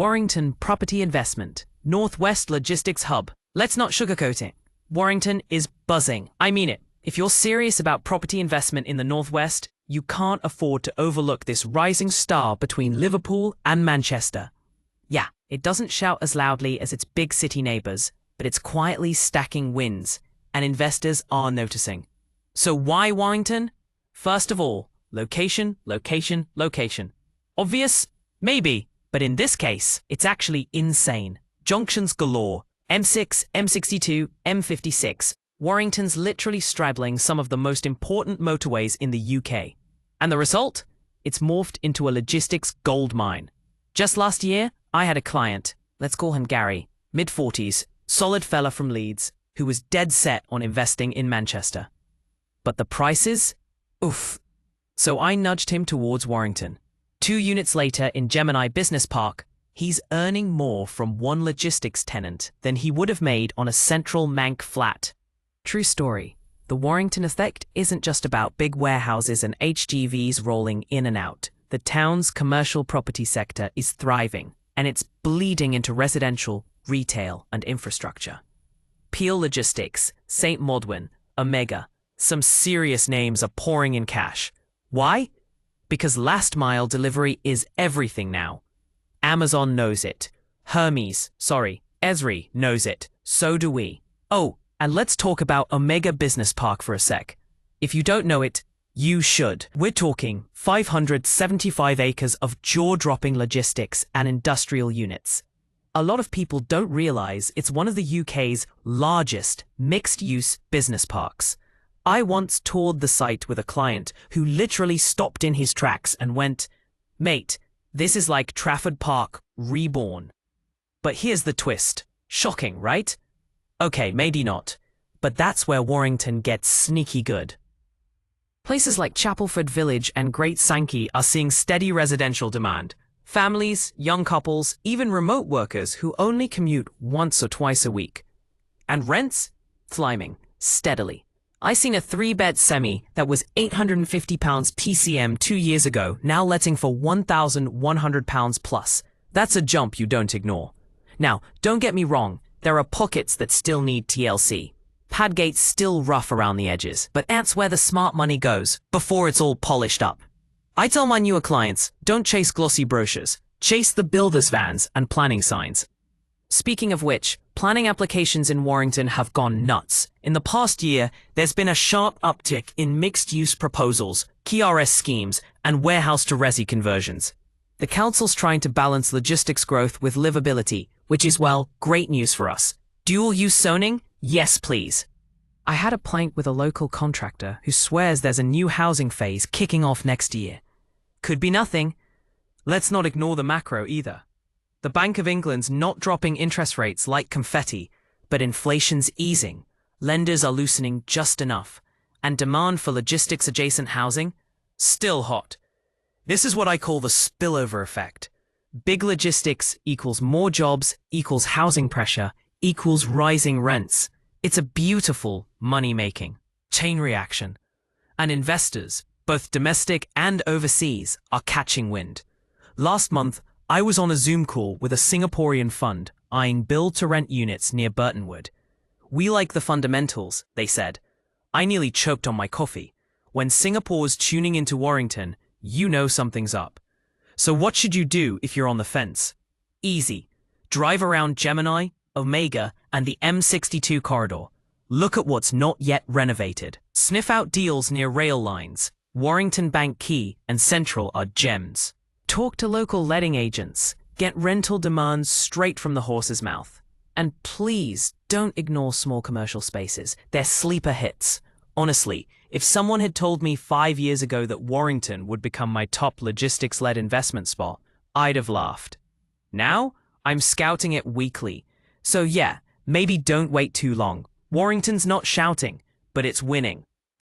Warrington Property Investment, Northwest Logistics Hub. Let's not sugarcoat it. Warrington is buzzing. I mean it. If you're serious about property investment in the Northwest, you can't afford to overlook this rising star between Liverpool and Manchester. Yeah, it doesn't shout as loudly as its big city neighbors, but it's quietly stacking wins, and investors are noticing. So why Warrington? First of all, location, location, location. Obvious? Maybe, but in this case, it's actually insane. Junctions galore. M6, M62, M56. Warrington's literally straddling some of the most important motorways in the UK. And the result? It's morphed into a logistics goldmine. Just last year, I had a client, let's call him Gary, mid-40s, solid fella from Leeds, who was dead set on investing in Manchester. But the prices? Oof. So I nudged him towards Warrington. 2 units later in Gemini Business Park, he's earning more from one logistics tenant than he would have made on a central Manc flat. True story. The Warrington effect isn't just about big warehouses and HGVs rolling in and out. The town's commercial property sector is thriving, and it's bleeding into residential, retail, and infrastructure. Peel Logistics, St. Modwin, Omega, some serious names are pouring in cash. Why? Because last-mile delivery is everything now. Amazon knows it. Esri knows it. So do we. Oh, and let's talk about Omega Business Park for a sec. If you don't know it, you should. We're talking 575 acres of jaw-dropping logistics and industrial units. A lot of people don't realize it's one of the UK's largest mixed-use business parks. I once toured the site with a client who literally stopped in his tracks and went, "Mate, this is like Trafford Park reborn." But here's the twist. Shocking, right? Okay, maybe not. But that's where Warrington gets sneaky good. Places like Chapelford Village and Great Sankey are seeing steady residential demand. Families, young couples, even remote workers who only commute once or twice a week. And rents? Climbing, steadily. I seen a 3-bed semi that was £850 PCM 2 years ago, now letting for £1,100 plus. That's a jump you don't ignore. Now, don't get me wrong, there are pockets that still need TLC. Padgate's still rough around the edges, but that's where the smart money goes, before it's all polished up. I tell my newer clients, don't chase glossy brochures, chase the builder's vans and planning signs. Speaking of which, planning applications in Warrington have gone nuts. In the past year, there's been a sharp uptick in mixed-use proposals, KRS schemes, and warehouse-to-resi conversions. The council's trying to balance logistics growth with livability, which is, well, great news for us. Dual-use zoning? Yes, please. I had a plank with a local contractor who swears there's a new housing phase kicking off next year. Could be nothing. Let's not ignore the macro either. The Bank of England's not dropping interest rates like confetti, but inflation's easing. Lenders are loosening just enough. And demand for logistics-adjacent housing? Still hot. This is what I call the spillover effect. Big logistics equals more jobs, equals housing pressure, equals rising rents. It's a beautiful money-making chain reaction. And investors, both domestic and overseas, are catching wind. Last month, I was on a Zoom call with a Singaporean fund eyeing build-to-rent units near Burtonwood. We like the fundamentals, they said. I nearly choked on my coffee. When Singapore's tuning into Warrington, you know something's up. So what should you do if you're on the fence? Easy. Drive around Gemini, Omega, and the M62 corridor. Look at what's not yet renovated. Sniff out deals near rail lines. Warrington Bank Quay and Central are gems. Talk to local letting agents. Get rental demands straight from the horse's mouth. And please don't ignore small commercial spaces. They're sleeper hits. Honestly, if someone had told me 5 years ago that Warrington would become my top logistics-led investment spot, I'd have laughed. Now, I'm scouting it weekly. So yeah, maybe don't wait too long. Warrington's not shouting, but it's winning.